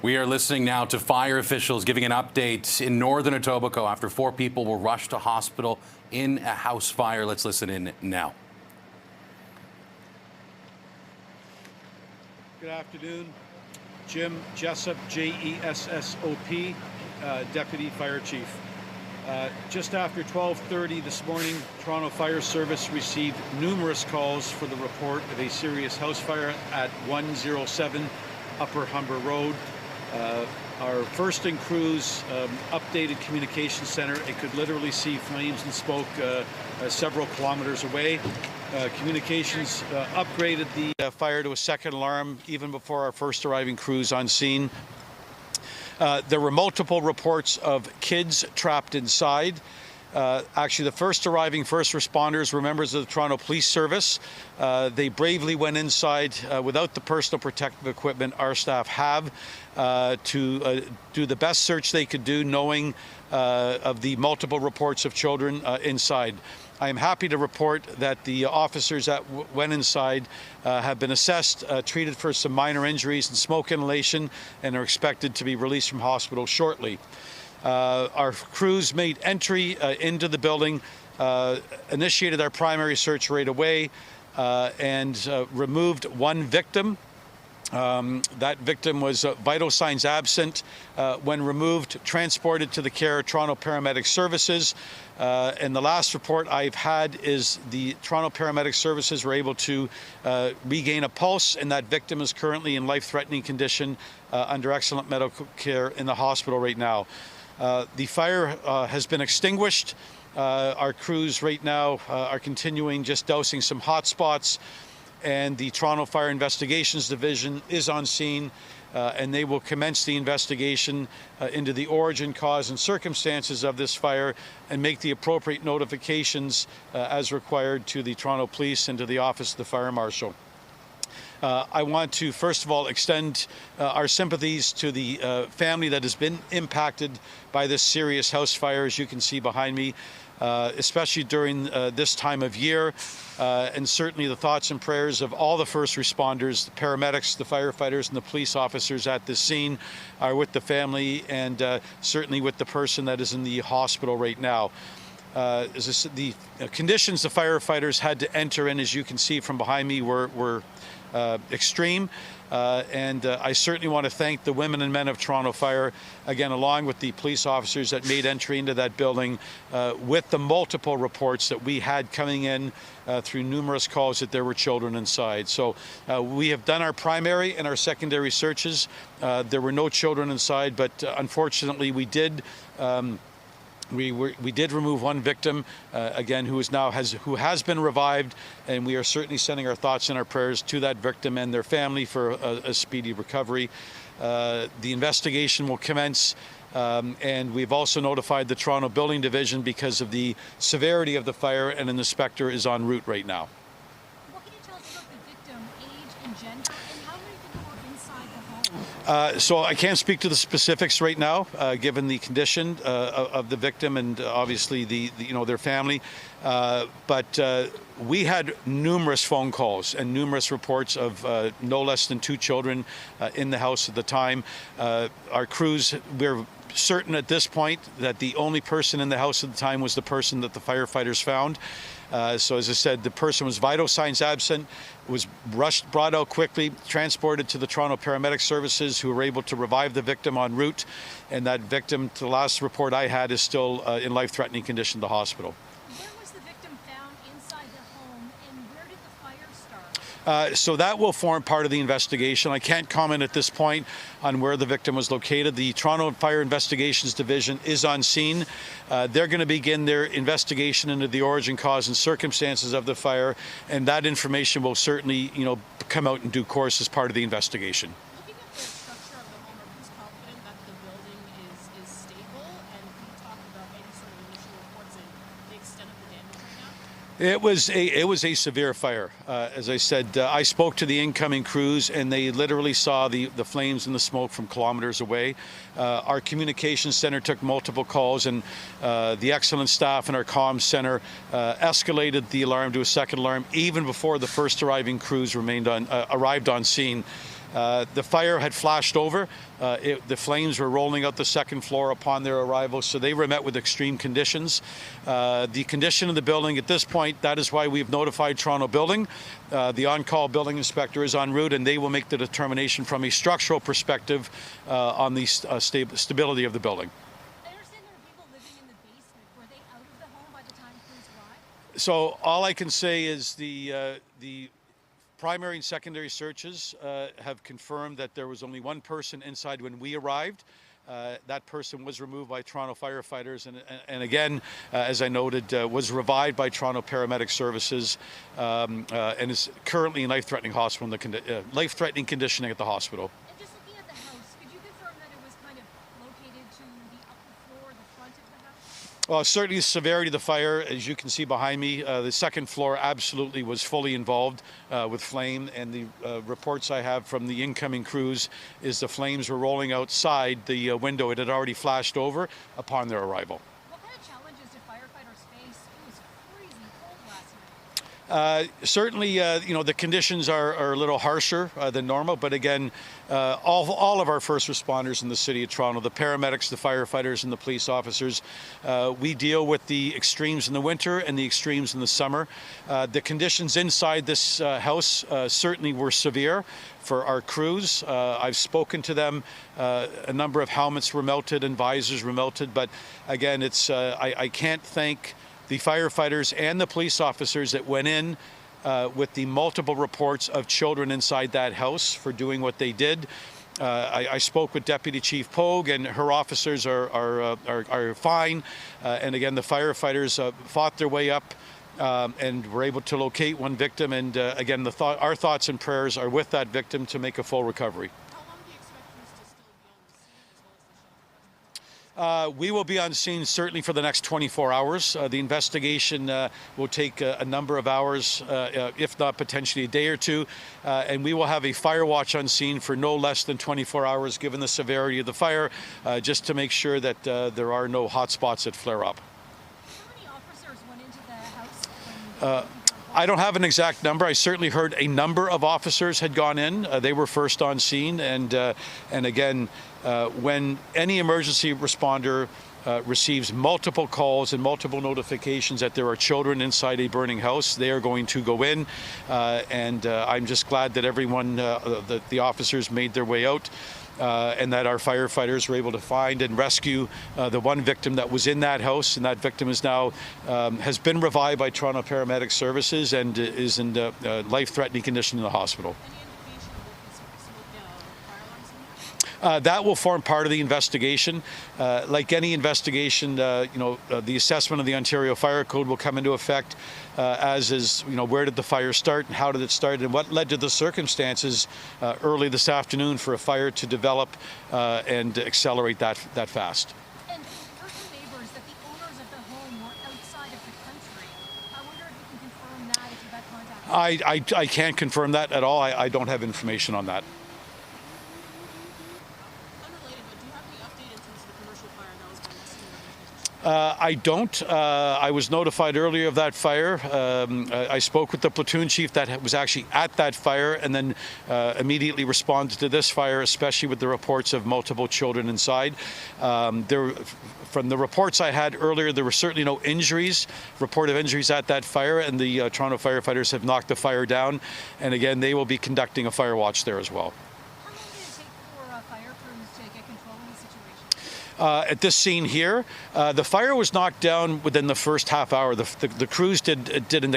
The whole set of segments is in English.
We are listening now to fire officials giving an update in northern Etobicoke after 4 people were rushed to hospital in a house fire. Let's listen in now. Good afternoon. Jim Jessup, J-E-S-S-O-P, Deputy Fire Chief. Just after 12:30 this morning, Toronto Fire Service received numerous calls for the report of a serious house fire at 107 Upper Humber Road. Our first-in crews updated communications center. It could literally see flames and smoke several kilometers away. Communications upgraded the fire to a second alarm even before our first arriving crews on scene. There were multiple reports of kids trapped inside. Actually, the first responders were members of the Toronto Police Service. They bravely went inside without the personal protective equipment our staff have to do the best search they could do, knowing of the multiple reports of children inside. I am happy to report that the officers that went inside have been assessed, treated for some minor injuries and smoke inhalation, and are expected to be released from hospital shortly. Our crews made entry into the building, initiated our primary search right away, and removed one victim. That victim was vital signs absent. When removed, transported to the care of Toronto Paramedic Services. And the last report I've had is the Toronto Paramedic Services were able to regain a pulse, and that victim is currently in life-threatening condition under excellent medical care in the hospital right now. The fire has been extinguished. Our crews right now are continuing just dousing some hot spots, and the Toronto Fire Investigations Division is on scene, and they will commence the investigation into the origin, cause, and circumstances of this fire and make the appropriate notifications as required to the Toronto Police and to the Office of the Fire Marshal. I want to, first of all, extend our sympathies to the family that has been impacted by this serious house fire, as you can see behind me, especially during this time of year, and certainly the thoughts and prayers of all the first responders, the paramedics, the firefighters, and the police officers at this scene are with the family, and certainly with the person that is in the hospital right now. The conditions the firefighters had to enter in, as you can see from behind me, were extreme, and I certainly want to thank the women and men of Toronto Fire, again, along with the police officers that made entry into that building with the multiple reports that we had coming in through numerous calls that there were children inside. So we have done our primary and our secondary searches. There were no children inside, but unfortunately we did We did remove one victim, again, who has been revived, and we are certainly sending our thoughts and our prayers to that victim and their family for a speedy recovery. The investigation will commence, and we've also notified the Toronto Building Division because of the severity of the fire, and an inspector is en route right now. What can you tell us about the victim, age and gender, and how many people were inside the home? So I can't speak to the specifics right now, given the condition of the victim and obviously their family. But we had numerous phone calls and numerous reports of no less than 2 children in the house at the time. Our crews, we're certain at this point that the only person in the house at the time was the person that the firefighters found. So as I said, the person was vital signs absent, was brought out quickly, transported to the Toronto Paramedic Services, who were able to revive the victim en route. And that victim, to the last report I had, is still in life-threatening condition at the hospital. Where was the victim found inside the home, and where did the fire start? So that will form part of the investigation. I can't comment at this point on where the victim was located. The Toronto Fire Investigations Division is on scene. They're going to begin their investigation into the origin, cause, and circumstances of the fire, and that information will certainly, come out in due course as part of the investigation. Looking at the structure of the home, are you confident that the building is stable? And can you talk about any sort of initial reports and the extent of the damage right now? It was a severe fire. As I said, I spoke to the incoming crews, and they literally saw the flames and the smoke from kilometers away. Our communications center took multiple calls, and the excellent staff in our comms center escalated the alarm to a second alarm even before the first arriving crews arrived on scene. The fire had flashed over. The flames were rolling out the second floor upon their arrival, so they were met with extreme conditions. The condition of the building at this point, that is why we've notified Toronto Building. The on-call building inspector is en route, and they will make the determination from a structural perspective on the stability of the building. I understand there were people living in the basement. Were they out of the home by the time crews arrived? So all I can say is the primary and secondary searches have confirmed that there was only one person inside when we arrived. That person was removed by Toronto firefighters and again, as I noted, was revived by Toronto Paramedic Services and is currently in life-threatening life-threatening conditioning at the hospital. And just looking at the house, could you confirm that it was kind of located to the upper floor, the front of the house? Well, certainly the severity of the fire, as you can see behind me, the second floor absolutely was fully involved with flame, and the reports I have from the incoming crews is the flames were rolling outside the window. It had already flashed over upon their arrival. What kind of challenges did firefighters face? It was freezing cold last night. Certainly, the conditions are a little harsher than normal, but again, all of our first responders in the City of Toronto, the paramedics, the firefighters, and the police officers, we deal with the extremes in the winter and the extremes in the summer. The conditions inside this house certainly were severe for our crews. I've spoken to them. A number of helmets were melted and visors were melted, but again, I can't thank the firefighters and the police officers that went in with the multiple reports of children inside that house for doing what they did. I spoke with Deputy Chief Pogue, and her officers are fine. And again, the firefighters fought their way up and were able to locate one victim. And again, our thoughts and prayers are with that victim to make a full recovery. How long do you expect crews to still be on the scene as well as the shelter? We will be on scene certainly for the next 24 hours. The investigation will take a number of hours, if not potentially a day or two, and we will have a fire watch on scene for no less than 24 hours given the severity of the fire, just to make sure that there are no hot spots that flare up. How many officers went into the house when I don't have an exact number. I certainly heard a number of officers had gone in. They were first on scene, and again, when any emergency responder receives multiple calls and multiple notifications that there are children inside a burning house, they are going to go in, and I'm just glad that everyone, the officers made their way out. And that our firefighters were able to find and rescue the one victim that was in that house, and that victim is now has been revived by Toronto Paramedic Services and is in life-threatening condition in the hospital. any indication of what fire alarms? That will form part of the investigation. Like any investigation, the assessment of the Ontario Fire Code will come into effect, as is, where did the fire start and how did it start and what led to the circumstances early this afternoon for a fire to develop and accelerate that fast. And you heard from neighbors that the owners of the home were outside of the country. I wonder if you can confirm that, if you've had contact. I can't confirm that at all. I don't have information on that. Unrelated, but do you have any update in terms of the commercial fire that was going on? I don't. I was notified earlier of that fire. I spoke with the platoon chief that was actually at that fire, and then immediately responded to this fire, especially with the reports of multiple children inside. From the reports I had earlier, there were certainly no report of injuries at that fire, and the Toronto firefighters have knocked the fire down. And again, they will be conducting a fire watch there as well. How long did it take for fire crews to get control of the situation? At this scene here, the fire was knocked down within the first half hour. The crews did an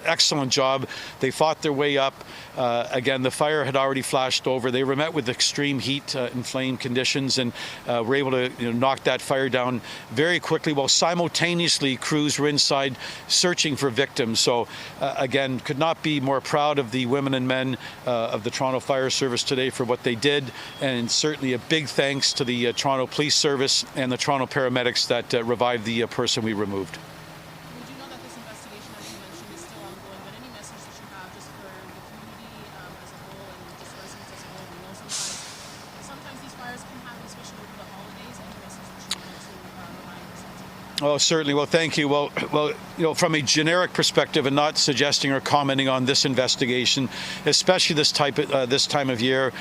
excellent job. They fought their way up. Again, the fire had already flashed over. They were met with extreme heat and flame conditions, and were able to knock that fire down very quickly, while simultaneously crews were inside searching for victims. So again, could not be more proud of the women and men of the Toronto Fire Service today for what they did, and certainly a big thanks to the Toronto Police Service and the Toronto paramedics that revived the person we removed. We do know that this investigation, as you mentioned, is still ongoing, but any message that you have just for the community as a whole and just residents as a whole? We know sometimes these fires can happen, especially over the holidays. Any message that you wanted to remind residents? Oh, certainly. Well, thank you. Well, from a generic perspective, and not suggesting or commenting on this investigation, especially this time of year,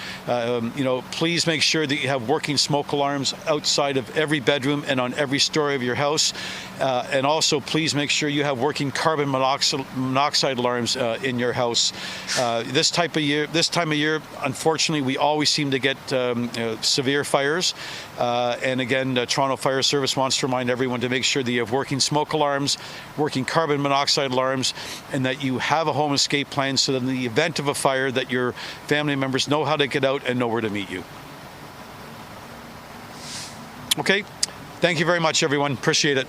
please make sure that you have working smoke alarms outside of every bedroom and on every story of your house, and also please make sure you have working carbon monoxide alarms in your house. This time of year, unfortunately, we always seem to get severe fires, and again, Toronto Fire Service wants to remind everyone to make sure that you have working smoke alarms, working carbon monoxide alarms, and that you have a home escape plan so that in the event of a fire that your family members know how to get out and know where to meet you. Okay, thank you very much, everyone. Appreciate it.